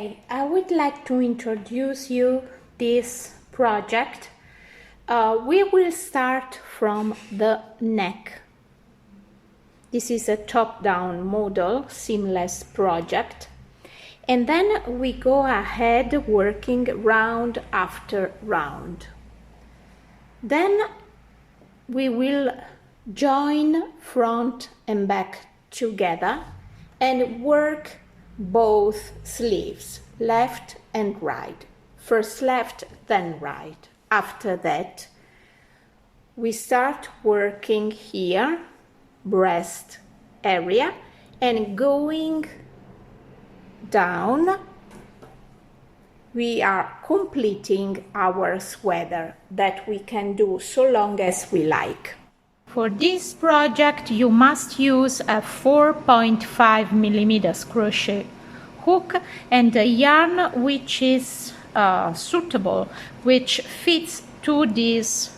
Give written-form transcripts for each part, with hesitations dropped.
Okay, I would like to introduce you this project. We will start from the neck. This is a top-down model, seamless project. And then we go ahead working round after round. Then we will join front and back together and work both sleeves, left and right. First left, then right. After that, we start working here, breast area, and going down, we are completing our sweater that we can do so long as we like. For this project, you must use a 4.5 millimeters crochet hook and a yarn which is suitable, which fits to this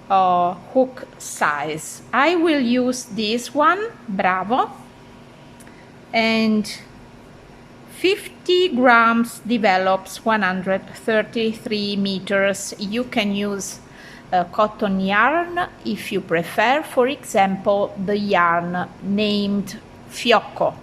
hook size. I will use this one, Bravo, and 50 grams develops 133 meters. You can use cotton yarn if you prefer, for example, the yarn named Fiocco.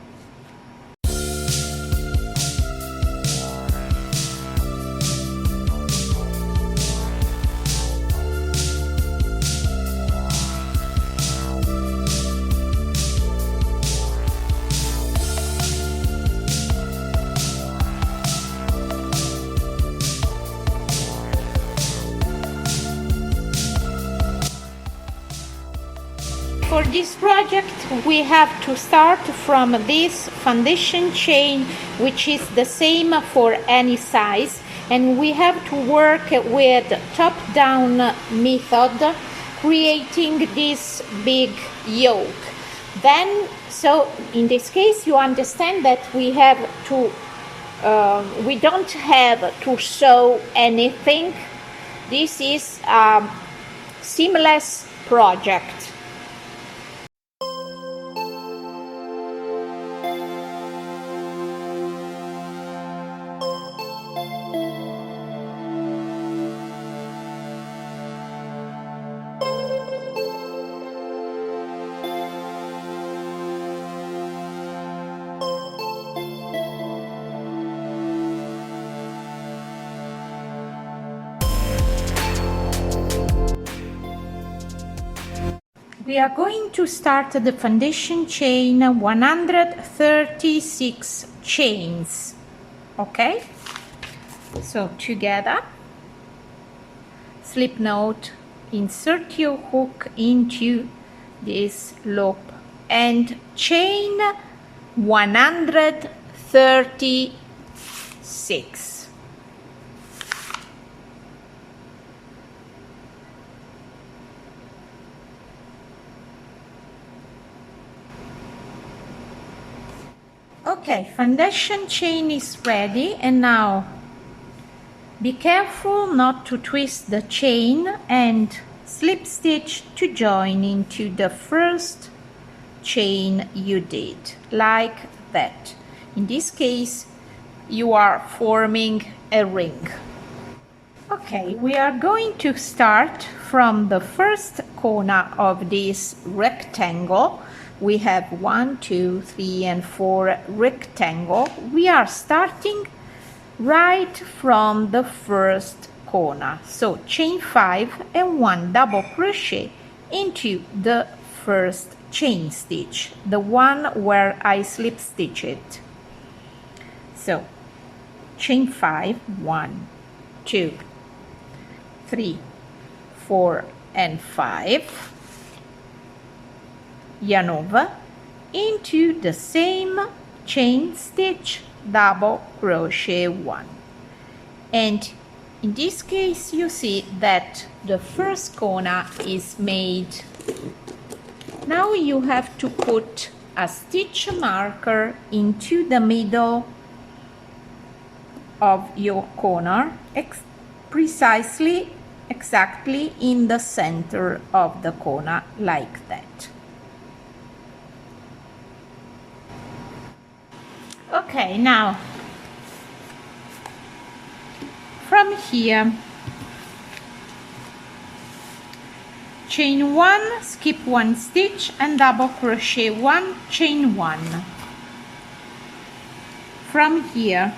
For this project, we have to start from this foundation chain, which is the same for any size, and we have to work with top-down method, creating this big yoke. Then, so in this case, you understand that we have to, we don't have to sew anything. This is a seamless project. We are going to start the foundation chain 136 chains, okay? So together, slip knot, insert your hook into this loop and chain 136. Okay, foundation chain is ready, and now be careful not to twist the chain and slip stitch to join into the first chain you did, like that. In this case, you are forming a ring. Okay, we are going to start from the first corner of this rectangle. We have 1, 2, 3, and 4 rectangle. We are starting right from the first corner. So chain 5 and 1 double crochet into the first chain stitch, the one where I slip stitch it. So chain 5, 1, 2, 3, 4, and 5. Yarn over into the same chain stitch, double crochet 1, and in this case you see that the first corner is made. Now you have to put a stitch marker into the middle of your corner, exactly in the center of the corner, like that. Okay, now from here, chain 1, skip 1 stitch and double crochet 1, chain 1. From here,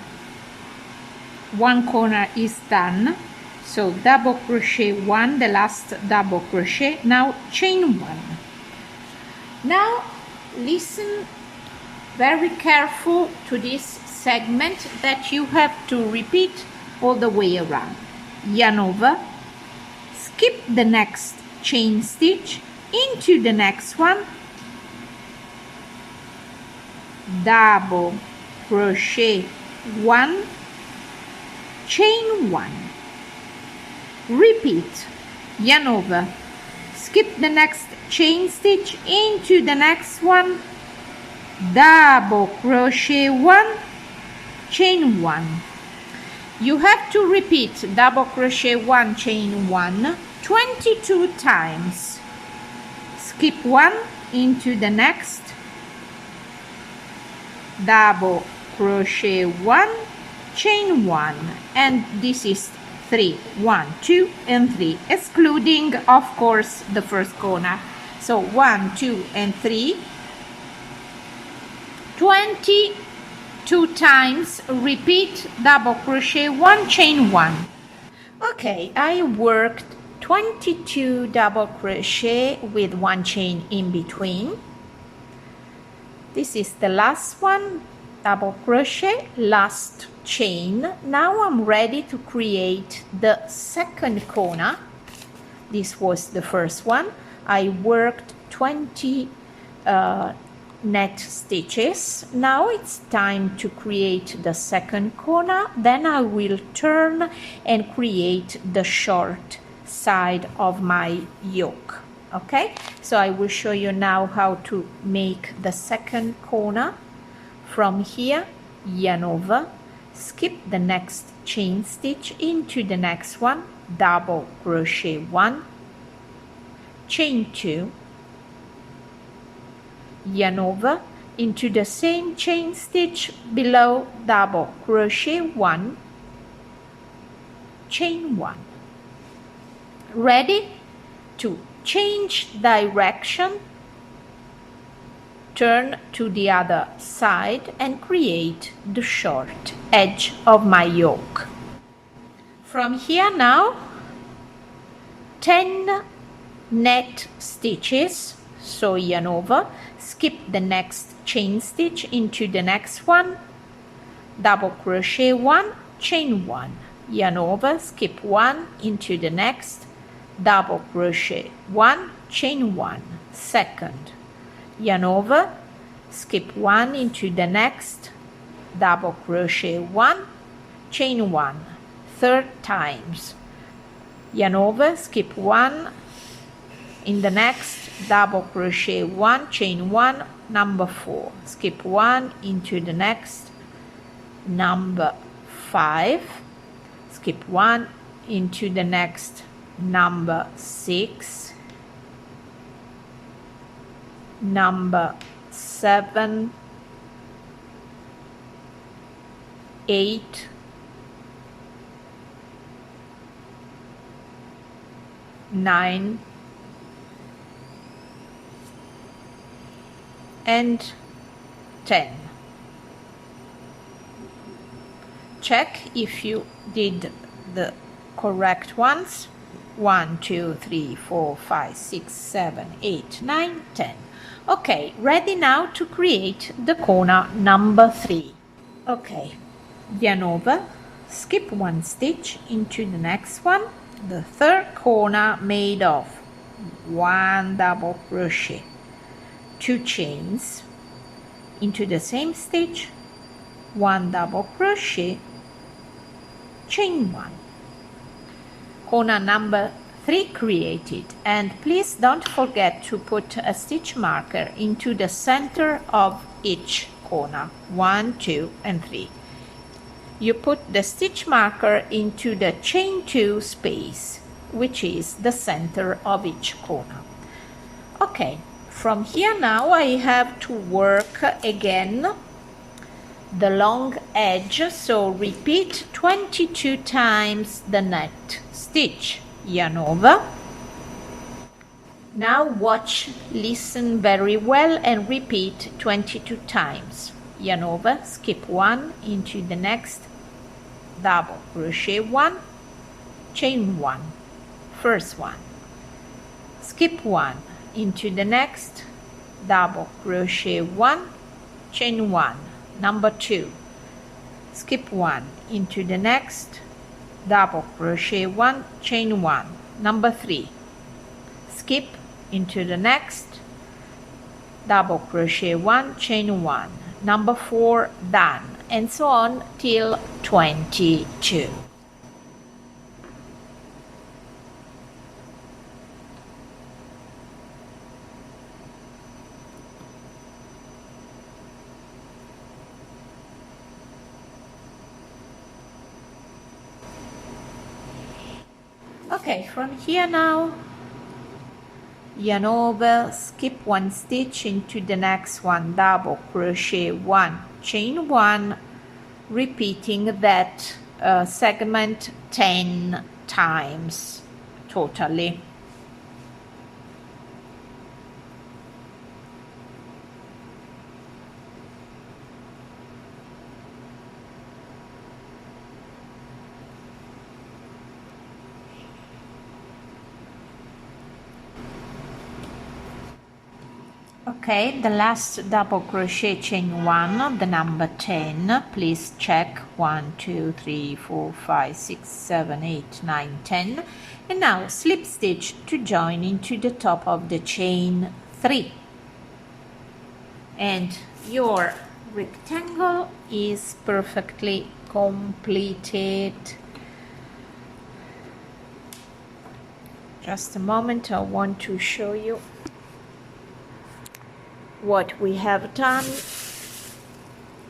one corner is done, so double crochet 1, the last double crochet, now chain 1. Now listen very careful to this segment that you have to repeat all the way around. Yarn over, skip the next chain stitch into the next one, double crochet 1, chain 1. Repeat, yarn over, skip the next chain stitch into the next one, double crochet 1, chain 1. You have to repeat double crochet 1, chain 1 22 times. Skip 1 into the next, double crochet 1, chain 1, and this is 3, 1, 2 and 3, excluding of course the first corner. So 1, 2 and 3, 22 times. Repeat double crochet 1, chain 1. Okay, I worked 22 double crochet with 1 chain in between. This is the last one, double crochet, last chain. Now I'm ready to create the second corner. This was the first one. I worked 20 net stitches. Now it's time to create the second corner. Then I will turn and create the short side of my yoke. Okay, so I will show you now how to make the second corner. From here, yarn over, skip the next chain stitch into the next one, double crochet 1, chain 2, yarn over into the same chain stitch below, double crochet 1, chain 1. Ready to change direction, turn to the other side and create the short edge of my yoke. From here now, 10 net stitches, so yarn over, skip the next chain stitch into the next one, double crochet 1, chain 1, yarn over, skip 1 into the next, double crochet 1, chain 1, second, yarn over, skip 1 into the next, double crochet 1, chain 1, third times, yarn over, skip 1 in the next, double crochet 1, chain 1, number 4, skip 1 into the next, number 5, skip 1 into the next, number 6, number 7, 8, 9, and 10. Check if you did the correct ones. 1, 2, 3, 4, 5, 6, 7, 8, 9, 10. Okay, ready now to create the corner number 3. Okay, yarn over, skip 1 stitch into the next one, the third corner made of 1 double crochet, 2 chains into the same stitch, 1 double crochet, chain 1. Corner number 3 created, and please don't forget to put a stitch marker into the center of each corner, 1, 2 and 3. You put the stitch marker into the chain 2 space, which is the center of each corner. Okay, from here now I have to work again the long edge, so repeat 22 times the net stitch. Yarn over. Now watch, listen very well and repeat 22 times. Yarn over, skip 1 into the next, double crochet 1, chain 1, first one, skip 1 into the next, double crochet 1, chain 1, number 2, skip 1 into the next, double crochet 1, chain 1, number 3, skip into the next, double crochet 1, chain 1, number 4, done, and so on till 22. Okay, from here now, yarn over, skip 1 stitch into the next one, double crochet 1, chain 1, repeating that segment 10 times totally. Okay, the last double crochet chain 1, the number 10, please check 1, 2, 3, 4, 5, 6, 7, 8, 9, 10, and now slip stitch to join into the top of the chain 3, and your rectangle is perfectly completed. Just a moment, I want to show you what we have done.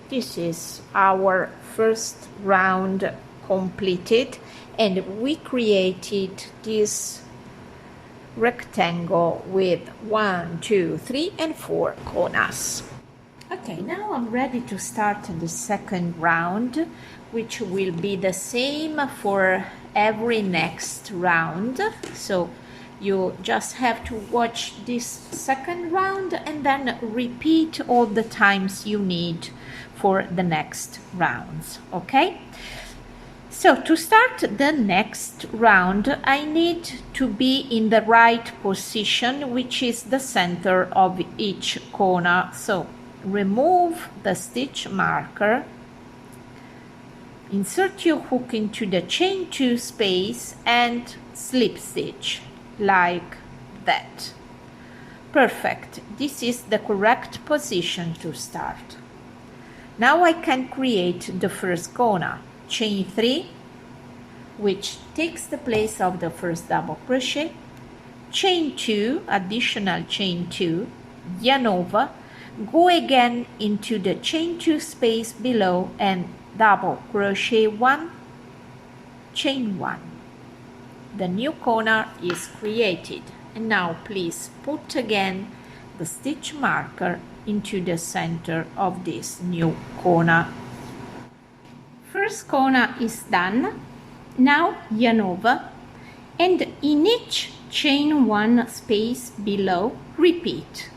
This is our first round completed, and we created this rectangle with 1, 2, 3 and 4 corners. Okay, now I'm ready to start the second round, which will be the same for every next round. So you just have to watch this second round and then repeat all the times you need for the next rounds, okay? So to start the next round, I need to be in the right position, which is the center of each corner. So remove the stitch marker, insert your hook into the chain 2 space and slip stitch like that. Perfect. This is the correct position to start. Now I can create the first corner, chain 3, which takes the place of the first double crochet, chain 2, additional chain 2, yarn over, go again into the chain 2 space below and double crochet 1, chain 1. The new corner is created, and now please put again the stitch marker into the center of this new corner. First corner is done. Now yarn over, and in each chain 1 space below repeat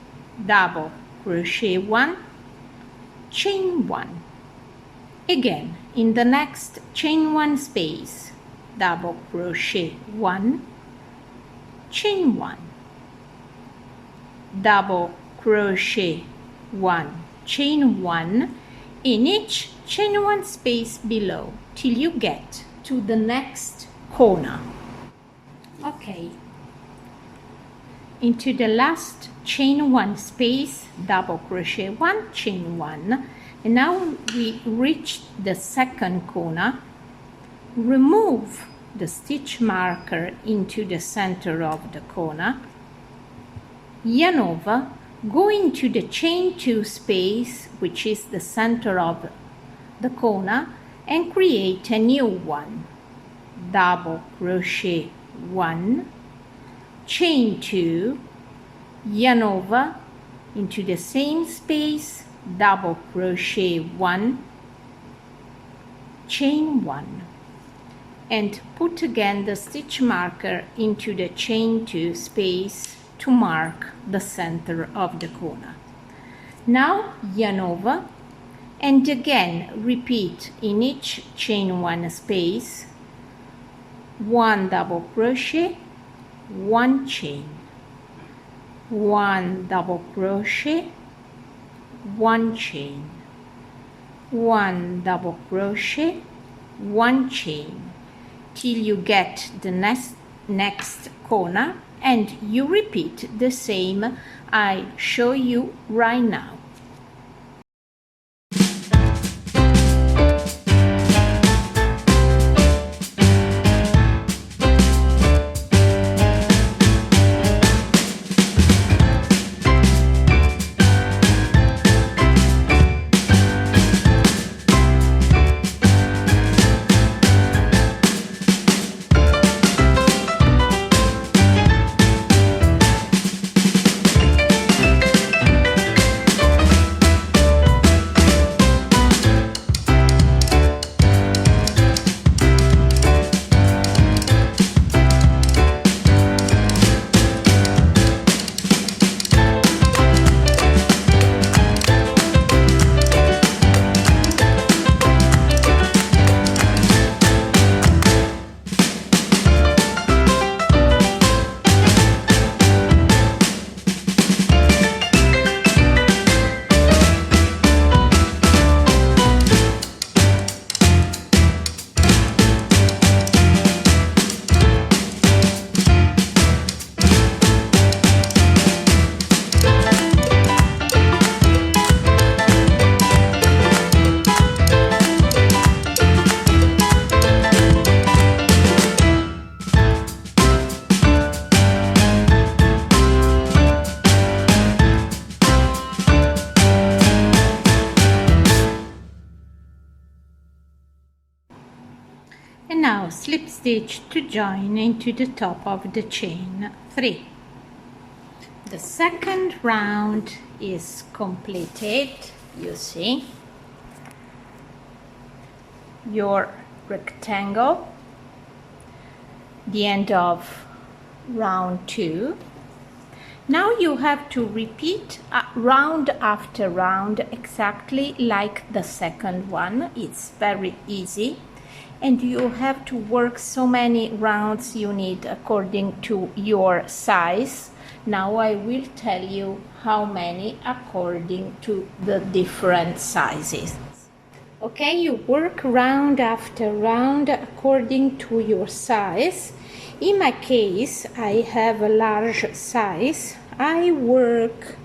double crochet 1, chain 1. Again in the next chain 1 space, double crochet 1, chain 1, double crochet 1, chain 1 in each chain 1 space below till you get to the next corner. Okay, into the last chain 1 space, double crochet 1, chain 1, and now we reach the second corner. Remove the stitch marker into the center of the corner, yarn over, go into the chain 2 space, which is the center of the corner, and create a new one. Double crochet 1, chain 2, yarn over into the same space, double crochet 1, chain 1 and put again the stitch marker into the chain 2 space to mark the center of the corner. Now yarn over and again repeat in each chain 1 space 1 double crochet, 1 chain, 1 double crochet, 1 chain, 1 double crochet, 1 chain, till you get the next corner, and you repeat the same I show you right now. And now slip stitch to join into the top of the chain 3. The second round is completed. You see your rectangle, the end of round 2. Now you have to repeat round after round exactly like the second one. It's very easy. And you have to work so many rounds you need according to your size. Now I will tell you how many according to the different sizes. Okay, you work round after round according to your size. In my case, I have a large size. I work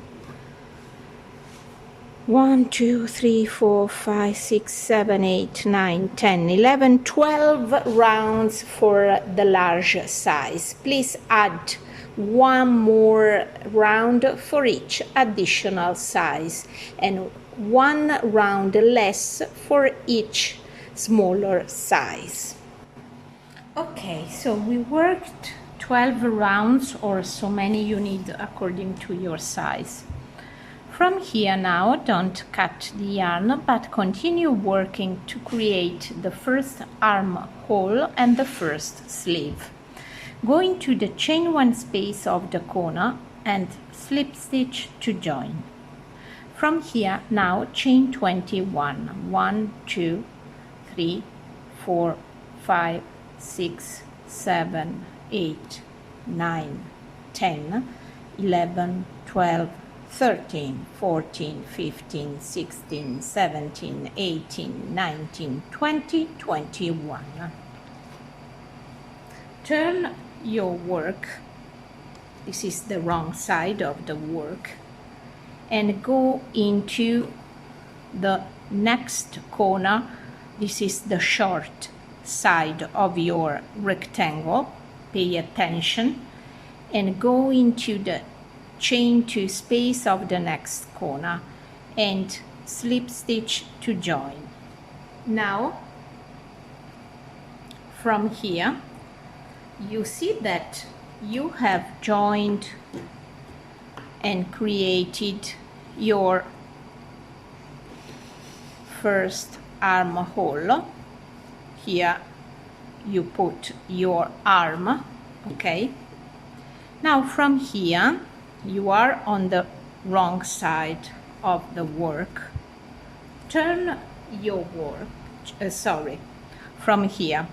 1, 2, 3, 4, 5, 6, 7, 8, 9, 10, 11, 12 rounds for the large size. Please add one more round for each additional size and one round less for each smaller size. Okay, so we worked 12 rounds or so many you need according to your size. From here now, don't cut the yarn, but continue working to create the first armhole and the first sleeve. Go into the chain 1 space of the corner and slip stitch to join. From here now, chain 21. 1, 2, 3, 4, 5, 6, 7, 8, 9, 10, 11, 12, 13, 14, 15, 16, 17, 18, 19, 20, 21. Turn your work, this is the wrong side of the work, and go into the next corner. This is the short side of your rectangle. Pay attention and go into the chain 2 space of the next corner and slip stitch to join. Now from here you see that you have joined and created your first armhole. here you put your arm. Okay, now from here you are on the wrong side of the work. Turn your work, from here,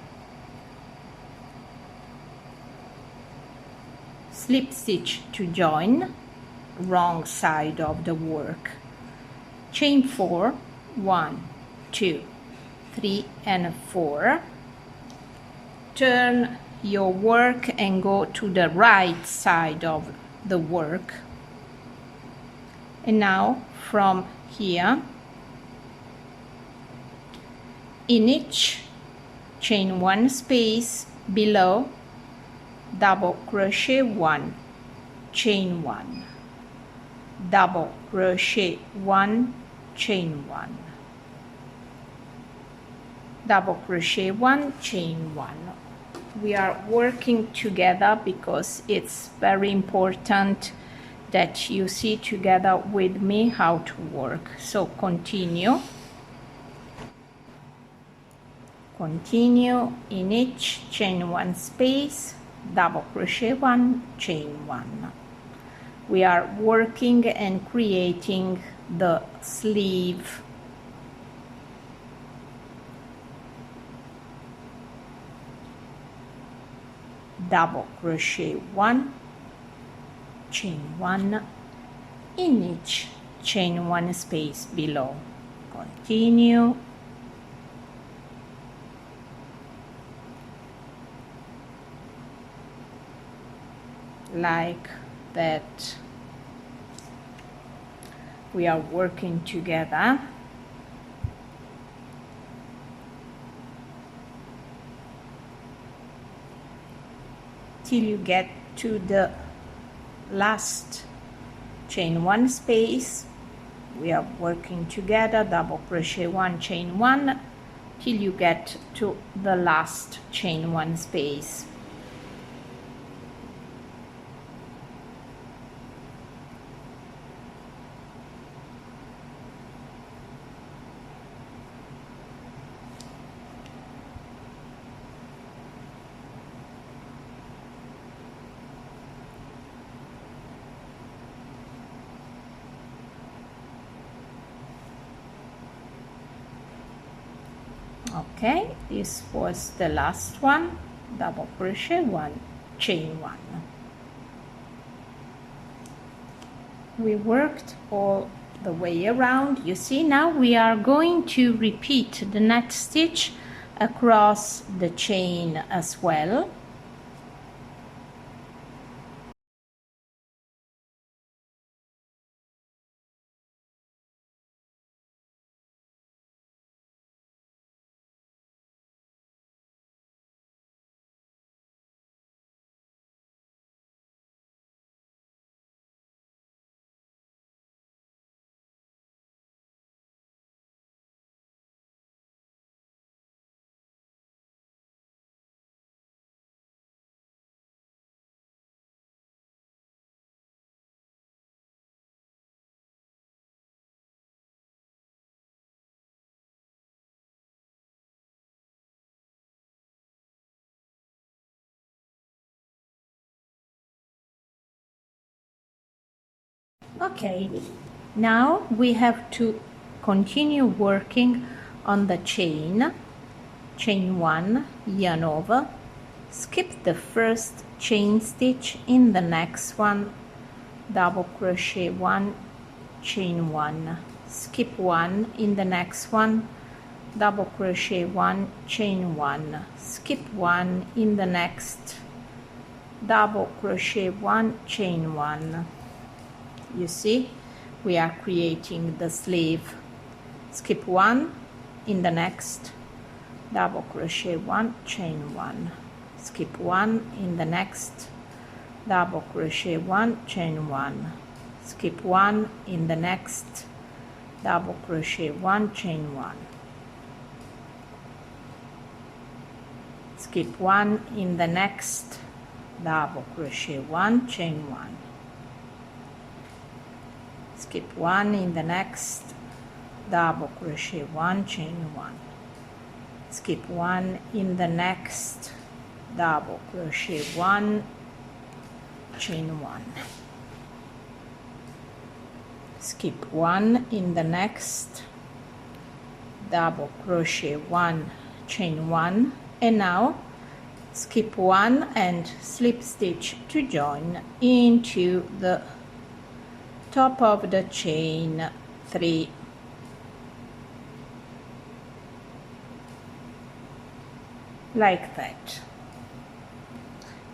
slip stitch to join, wrong side of the work, chain 4, 1, 2, 3 and 4, turn your work and go to the right side of the work. And now from here, in each chain 1 space below, double crochet 1, chain 1, double crochet 1, chain 1, double crochet 1, chain 1. We are working together because it's very important that you see together with me how to work. So continue in each chain 1 space, double crochet 1, chain 1. We are working and creating the sleeve. Double crochet 1, chain 1 in each chain 1 space below. Continue. Like that. We are working together. Till you get to the last chain 1 space. We are working together, double crochet 1, chain 1 till you get to the last chain 1 space. Okay, this was the last one, double crochet 1, chain 1. We worked all the way around. You see, now we are going to repeat the net stitch across the chain as well. Okay, now we have to continue working on the chain 1, yarn over, skip the first chain stitch in the next one, double crochet 1, chain 1, skip 1 in the next one, double crochet 1, chain 1, skip 1 in the next, double crochet 1, chain 1. You see, we are creating the sleeve. Skip 1 in the next, double crochet 1, chain 1, skip 1 in the next, double crochet 1, chain 1, skip 1 in the next, double crochet 1, chain 1, skip 1 in the next, double crochet 1, chain 1, skip 1 in the next, double crochet 1, chain 1, skip 1 in the next, double crochet 1, chain 1, skip 1 in the next, double crochet 1, chain 1, and now skip 1 and slip stitch to join into the top of the chain 3. Like that.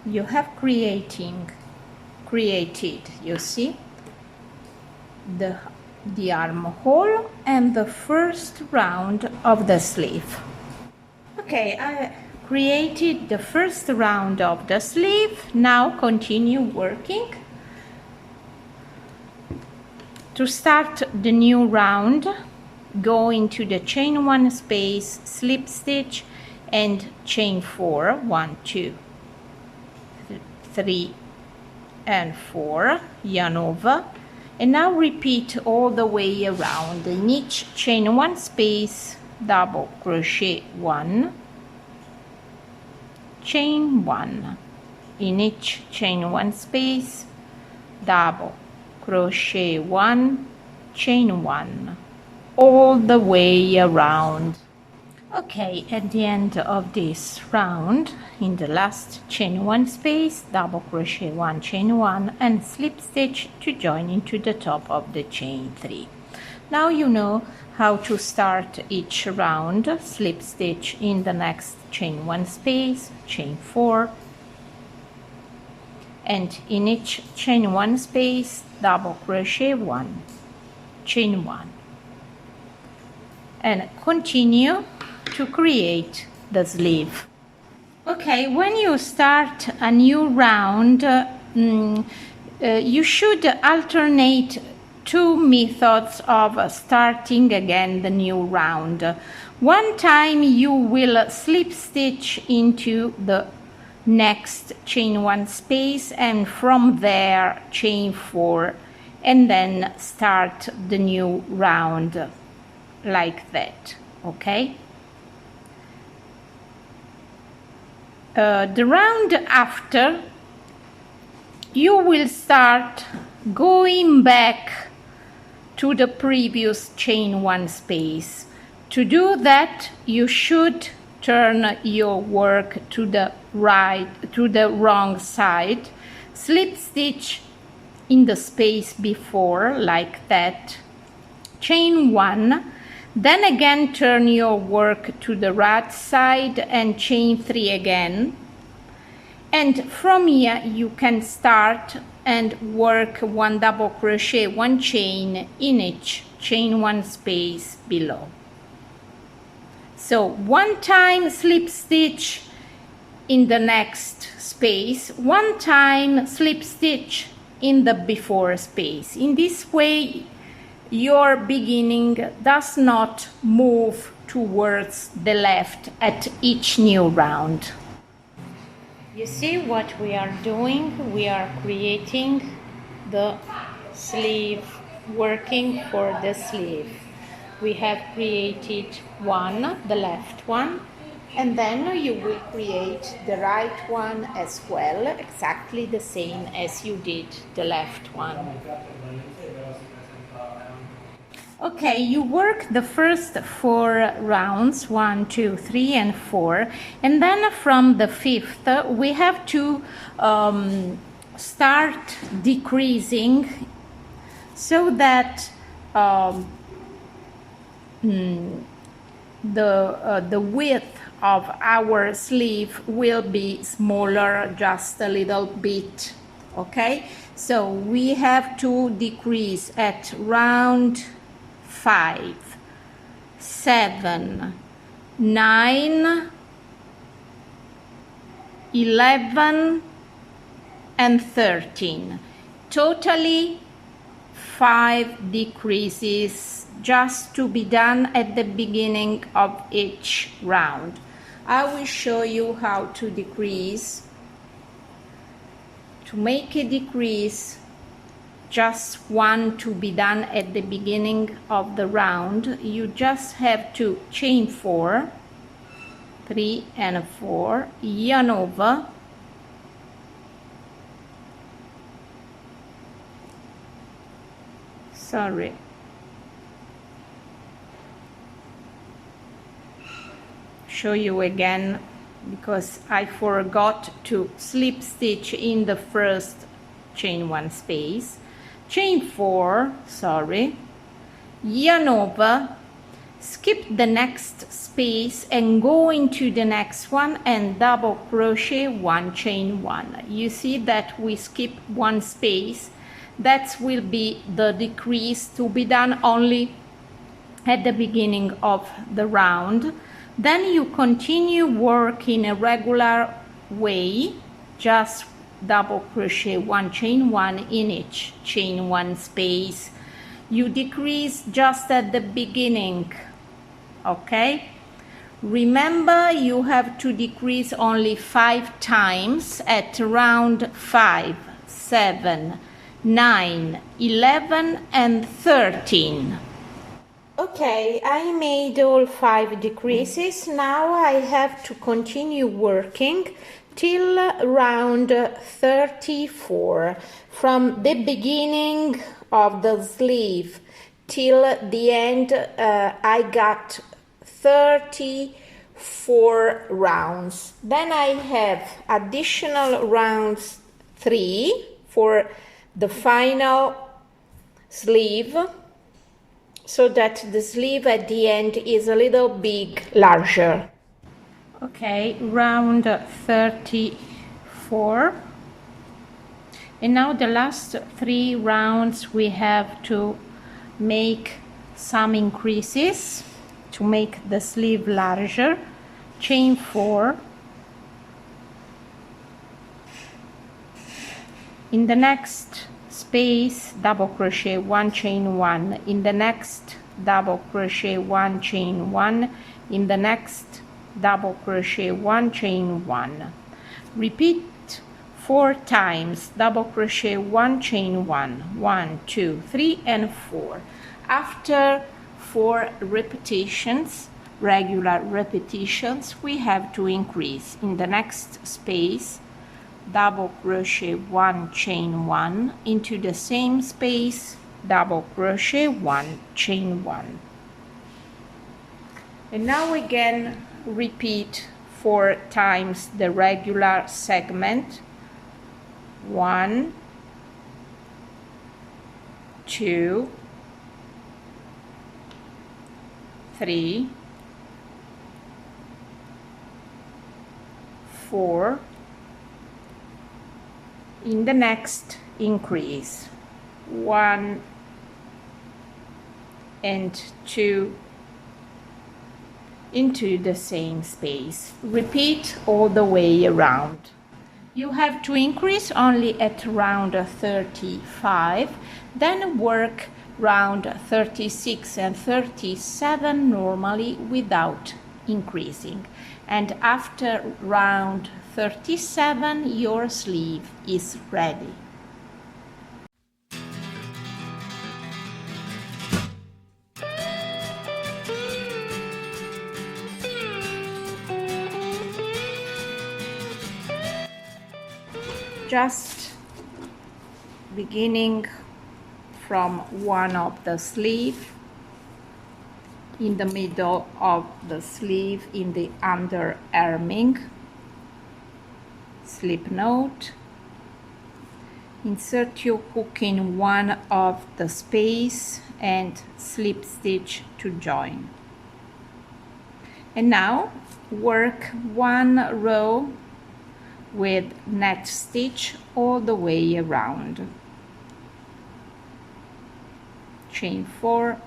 You have created, you see, the armhole and the first round of the sleeve. Okay, I created the first round of the sleeve. Now continue working. To start the new round, go into the chain 1 space, slip stitch and chain 4, 1, 2, 3 and 4, yarn over, and now repeat all the way around. In each chain 1 space, double crochet 1, chain 1, in each chain 1 space, double crochet 1, chain 1, all the way around. Okay, at the end of this round, in the last chain 1 space, double crochet 1, chain 1 and slip stitch to join into the top of the chain 3. Now you know how to start each round. Slip stitch in the next chain 1 space, chain 4, and in each chain 1 space, double crochet 1, chain 1, and continue to create the sleeve. Okay, when you start a new round, you should alternate 2 methods of starting again the new round. One time you will slip stitch into the next chain 1 space and from there chain 4 and then start the new round like that. Okay, the round after, you will start going back to the previous chain 1 space. To do that, you should turn your work to the wrong side, slip stitch in the space before like that, chain 1, then again turn your work to the right side and chain 3 again, and from here you can start and work 1 double crochet 1 chain in each chain 1 space below. So 1 time slip stitch in the next space, 1 time slip stitch in the before space. In this way your beginning does not move towards the left at each new round. You see what we are doing? We are creating the sleeve, working for the sleeve. We have created 1, the left one, and then you will create the right one as well, exactly the same as you did the left one. Okay, you work the first 4 rounds, 1, 2, 3 and 4, and then from the 5th we have to start decreasing so that the width of our sleeve will be smaller just a little bit. Okay, so we have to decrease at round 5, 7, 9, 11 and 13. Totally 5 decreases just to be done at the beginning of each round. I will show you how to decrease. To make a decrease, just 1 to be done at the beginning of the round, you just have to chain 4, 3 and 4, yarn over, sorry, show you again because I forgot to slip stitch in the first chain 1 space, chain 4, sorry, yarn over, skip the next space and go into the next one and double crochet 1 chain 1. You see that we skip 1 space. That will be the decrease to be done only at the beginning of the round. Then you continue work in a regular way, just double crochet 1 chain 1 in each chain 1 space. You decrease just at the beginning, okay? Remember, you have to decrease only 5 times at round 5, 7, 9, 11 and 13. Okay, I made all 5 decreases. Now I have to continue working till round 34. From the beginning of the sleeve till the end, I got 34 rounds. Then I have additional rounds 3 for the final sleeve, so that the sleeve at the end is a little bit larger. Okay, round 34. And now the last 3 rounds we have to make some increases to make the sleeve larger. Chain 4. In the next space, double crochet 1 chain 1, in the next double crochet 1 chain 1, in the next double crochet 1 chain 1. Repeat 4 times, double crochet 1 chain 1, 1, 2, 3 and 4. After 4 repetitions, regular repetitions, we have to increase. In the next space, double crochet 1 chain 1, into the same space, double crochet 1 chain 1. And now again repeat 4 times the regular segment. 1, 2, 3, 4. In the next increase 1 and 2 into the same space. Repeat all the way around. You have to increase only at round 35, then work round 36 and 37 normally without increasing, and after round 37 your sleeve is ready. Just beginning from one of the sleeve, in the middle of the sleeve, in the under arming, slip knot, insert your hook in one of the space and slip stitch to join. And now work one row with net stitch all the way around. Chain 4,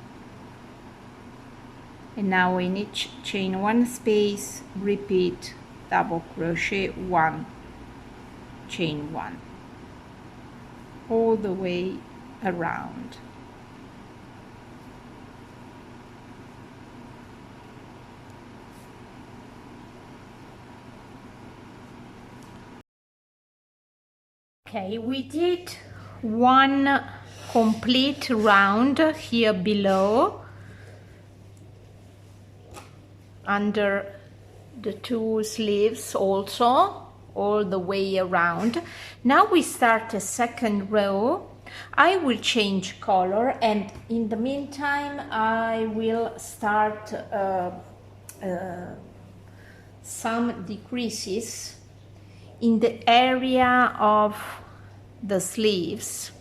and now in each chain 1 space repeat double crochet 1 chain 1 all the way around. Okay, we did one complete round here below under the two sleeves also, all the way around. Now we start a second row. I will change color, and in the meantime I will start some decreases in the area of the sleeves,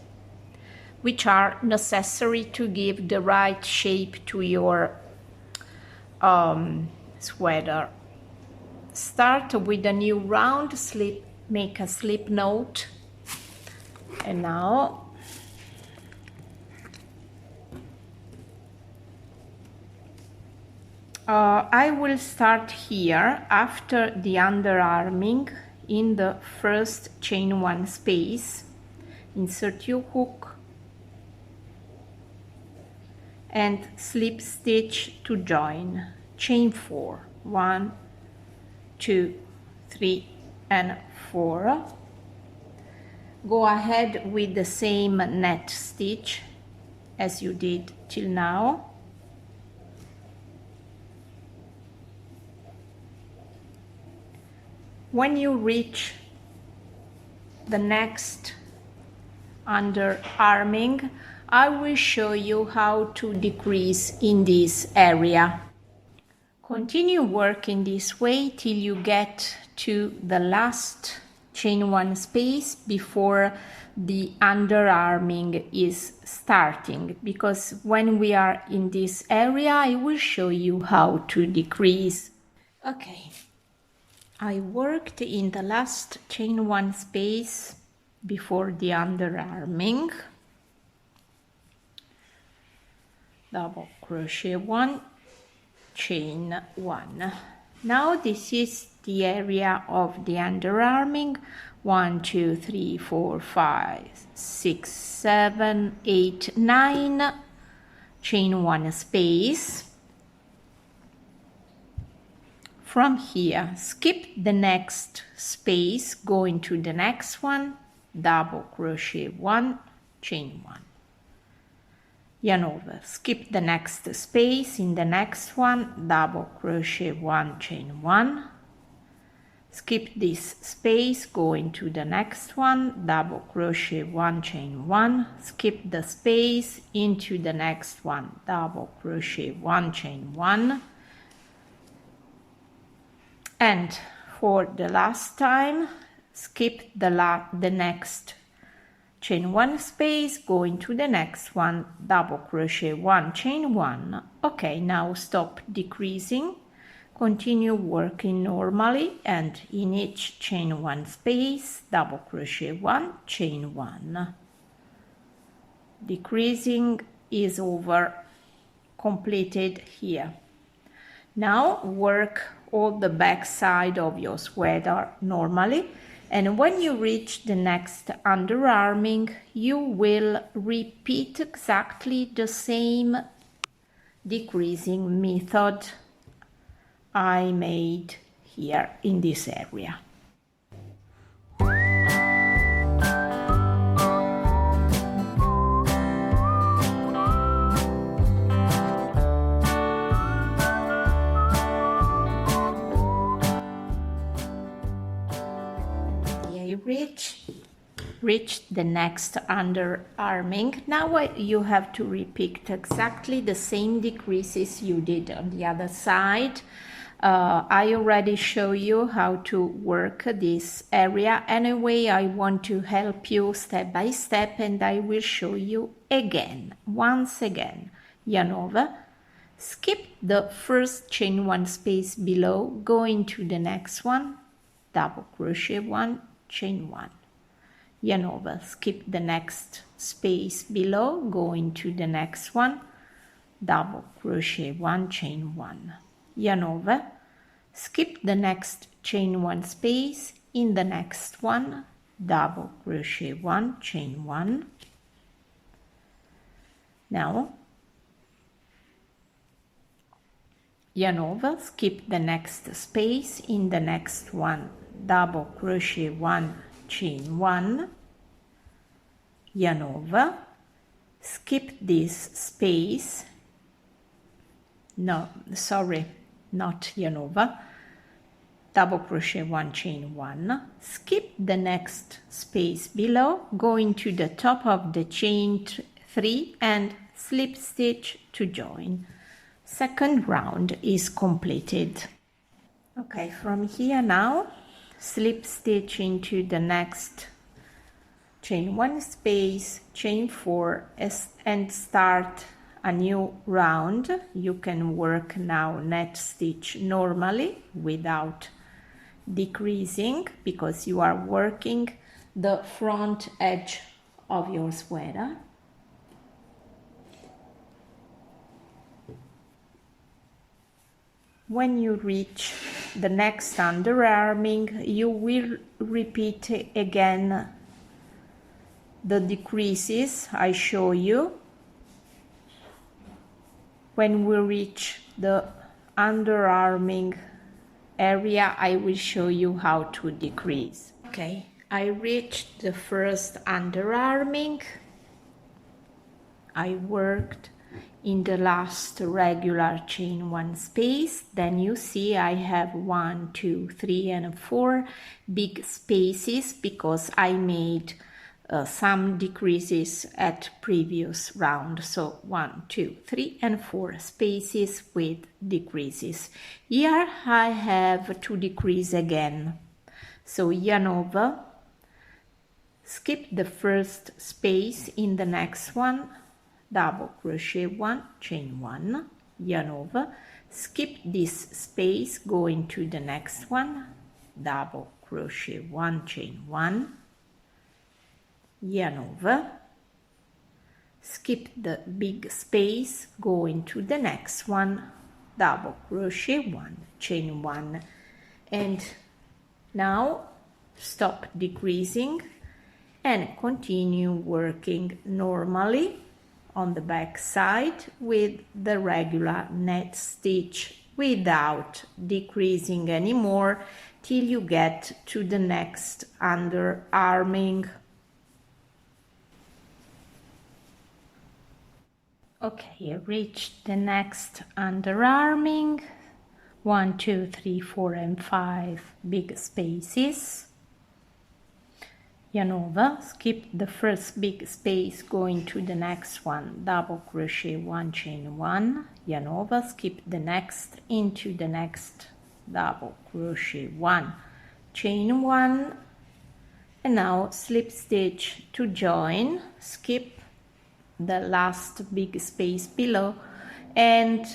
which are necessary to give the right shape to your sweater. Start with a new round slip, make a slip knot, and now I will start here after the underarming in the first chain 1 space. Insert your hook and slip stitch to join. Chain 4, 1, 2, 3 and 4. Go ahead with the same net stitch as you did till now. When you reach the next underarming, I will show you how to decrease in this area. Continue working this way till you get to the last chain 1 space before the underarming is starting, because when we are in this area I will show you how to decrease. Okay, I worked in the last chain 1 space before the underarming. Double crochet 1, chain 1. Now this is the area of the underarming. 1, 2, 3, 4, 5, 6, 7, 8, 9, chain 1 space. From here, skip the next space, go into the next one, double crochet 1, chain 1. Yarn over, skip the next space, in the next one, double crochet 1, chain 1. Skip this space, go into the next one, double crochet 1, chain 1. Skip the space, into the next one, double crochet 1, chain 1. And for the last time, skip the next chain 1 space, go into the next one, double crochet 1, chain 1. Okay, now stop decreasing, continue working normally, and in each chain 1 space, double crochet 1, chain 1. Decreasing is over, completed here. Now work all the back side of your sweater normally, and when you reach the next underarming you will repeat exactly the same decreasing method I made here in this area. Reach the next underarming. Now you have to repeat exactly the same decreases you did on the other side. I already show you how to work this area. Anyway, I want to help you step by step, and I will show you again, once again. Yarn over, skip the first chain 1 space below, go into the next one, double crochet 1, chain 1. Yarn over, skip the next space below, go into the next one, double crochet 1, chain 1. Yarn over, skip the next chain 1 space, in the next one, double crochet 1, chain 1. Now yarn over, skip the next space, in the next one, double crochet 1, chain 1. Yarn over, skip this space, no, sorry, not yarn over, double crochet 1, chain 1, skip the next space below, go into the top of the chain 3 and slip stitch to join. Second round is completed. Okay, from here now slip stitch into the next chain 1 space, chain 4, and start a new round. You can work now net stitch normally without decreasing, because you are working the front edge of your sweater. When you reach the next underarming, you will repeat again the decreases I show you. When we reach the underarming area, I will show you how to decrease. Okay, I reached the first underarming. I worked in the last regular chain 1 space. Then you see I have 1, 2, 3 and 4 big spaces because I made some decreases at previous round. So 1, 2, 3 and 4 spaces with decreases. Here I have to decrease again. So yarn over, skip the first space in the next one, double crochet 1, chain 1, yarn over, skip this space, go into the next one, double crochet 1, chain 1, yarn over, skip the big space, go into the next one, double crochet 1, chain 1, and now stop decreasing and continue working normally on the back side with the regular net stitch without decreasing anymore till you get to the next underarming. Okay, I reached the next underarming. 1, 2, 3, 4 and 5 big spaces. Yarn over, skip the first big space, go into the next one, double crochet 1, chain 1, yarn over, skip the next, into the next, double crochet 1, chain 1, and now slip stitch to join, skip the last big space below and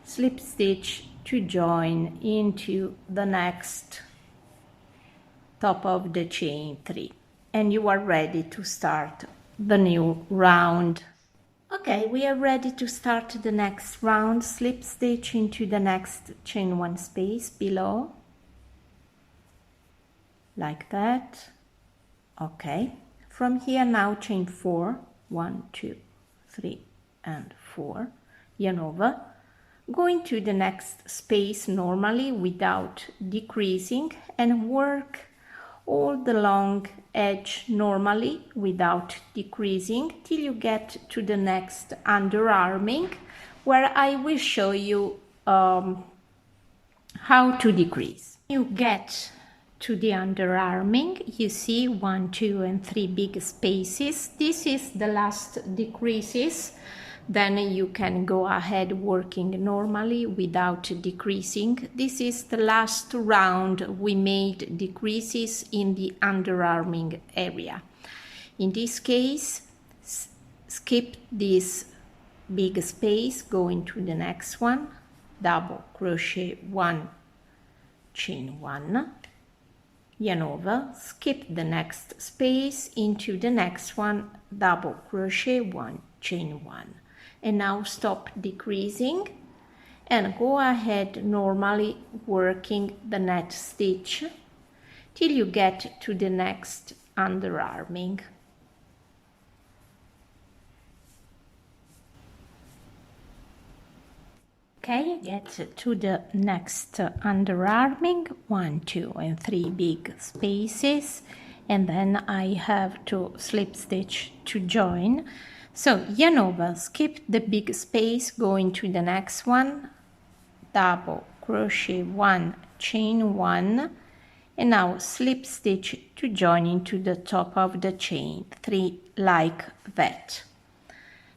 slip stitch to join into the next top of the chain 3, and you are ready to start the new round. Okay, we are ready to start the next round. Slip stitch into the next chain 1 space below, like that. Okay, from here now chain 4, 1, 2, 3 and 4, yarn over, go into the next space normally without decreasing and work all the long edge normally without decreasing till you get to the next underarming, where I will show you how to decrease. You get to the underarming, you see 1, 2 and 3 big spaces. This is the last decreases. Then you can go ahead working normally without decreasing. This is the last round we made decreases in the underarming area. In this case, skip this big space, go into the next one, double crochet 1, chain 1, yarn over, skip the next space, into the next one, double crochet 1, chain 1. And now stop decreasing and go ahead normally working the net stitch till you get to the next underarming. Okay, get to the next underarming, 1, 2 and 3 big spaces, and then I have to slip stitch to join. So yarn over, skip the big space, go into the next one, double crochet 1, chain 1, and now slip stitch to join into the top of the chain 3 like that.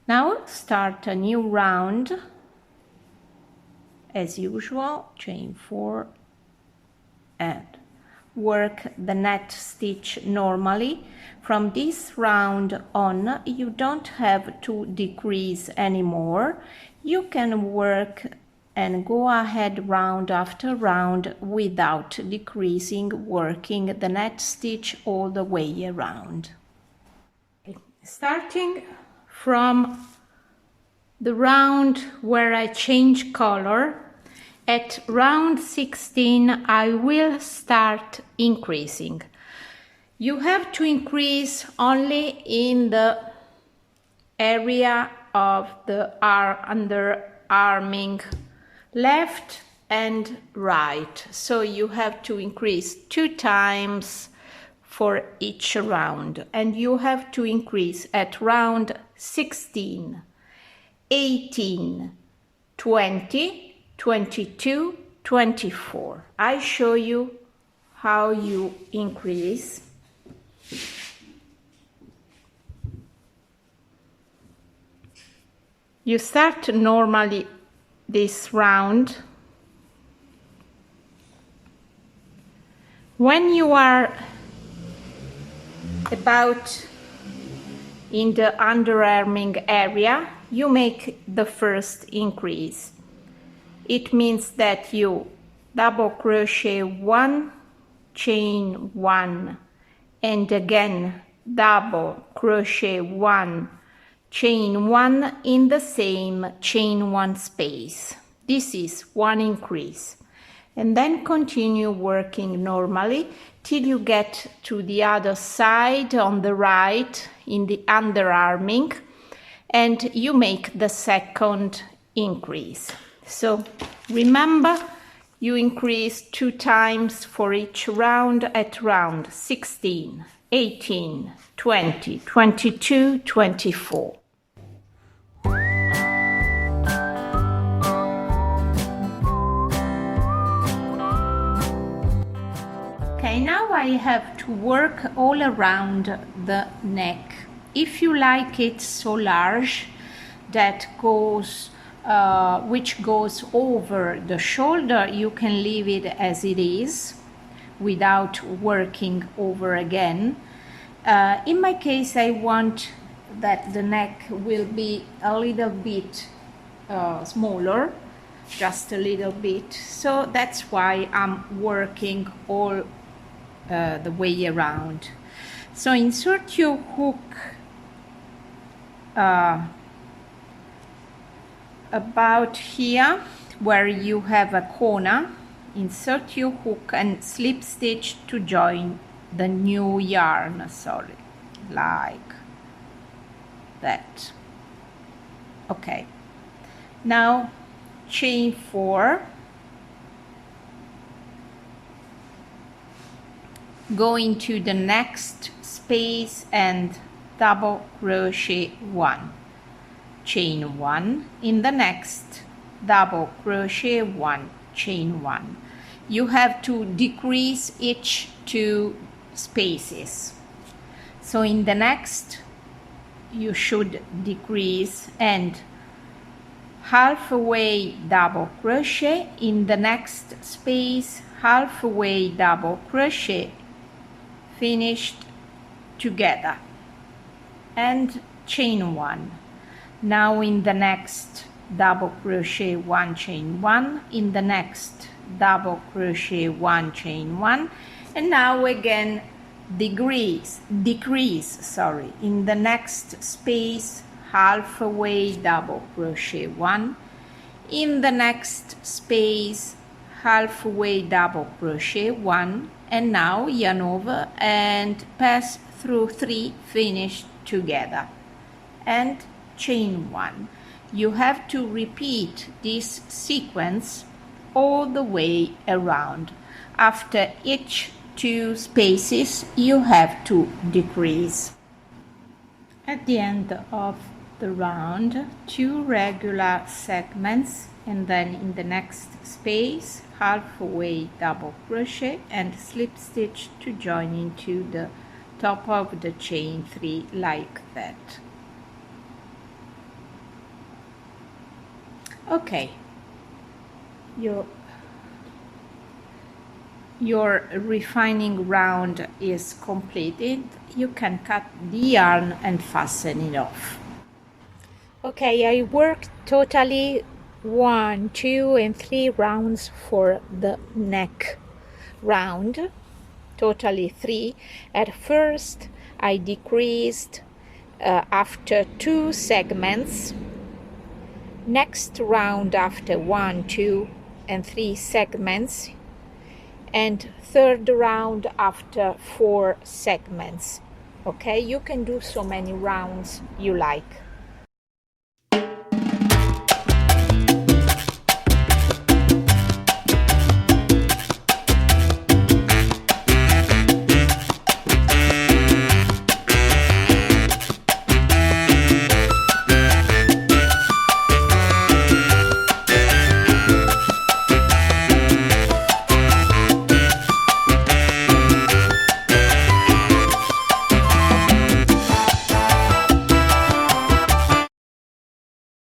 Now start a new round as usual, chain 4, and work the net stitch normally. From this round on, you don't have to decrease anymore. You can work and go ahead round after round without decreasing, working the net stitch all the way around. Starting from the round where I change color, at round 16 I will start increasing. You have to increase only in the area of the underarming, left and right. So you have to increase 2 times for each round, and you have to increase at round 16, 18, 20, 22, 24. I show you how you increase. You start normally this round. When you are about in the underarming area, you make the first increase. It means that you double crochet 1, chain 1, and again double crochet 1, chain 1 in the same chain 1 space. This is one increase, and then continue working normally till you get to the other side on the right in the underarming, and you make the second increase. So remember, you increase 2 times for each round at round 16, 18, 20, 22, 24. Okay, now I have to work all around the neck. If you like it so large that goes which goes over the shoulder, you can leave it as it is without working over again. In my case, I want that the neck will be a little bit smaller, just a little bit, so that's why I'm working all the way around. So insert your hook about here where you have a corner. Insert your hook and slip stitch to join the new yarn, sorry, like that. Okay, now chain 4, go into the next space and double crochet 1, chain 1, in the next double crochet 1, chain 1. You have to decrease each 2 spaces. So in the next you should decrease and halfway double crochet, in the next space halfway double crochet, finished together, and chain 1. Now in the next double crochet 1, chain 1, in the next double crochet 1, chain 1, and now again decrease, in the next space halfway double crochet 1, in the next space halfway double crochet 1, and now yarn over and pass through 3 finished together, and chain 1. You have to repeat this sequence all the way around. After each 2 spaces you have to decrease. At the end of the round, 2 regular segments and then in the next space halfway double crochet and slip stitch to join into the top of the chain 3 like that. Okay, your refining round is completed. You can cut the yarn and fasten it off. Okay, I worked totally 1, 2 and 3 rounds for the neck round, totally 3. At first I decreased after 2 segments, next round after 1, 2 and 3 segments, and third round after 4 segments. Okay, you can do so many rounds you like.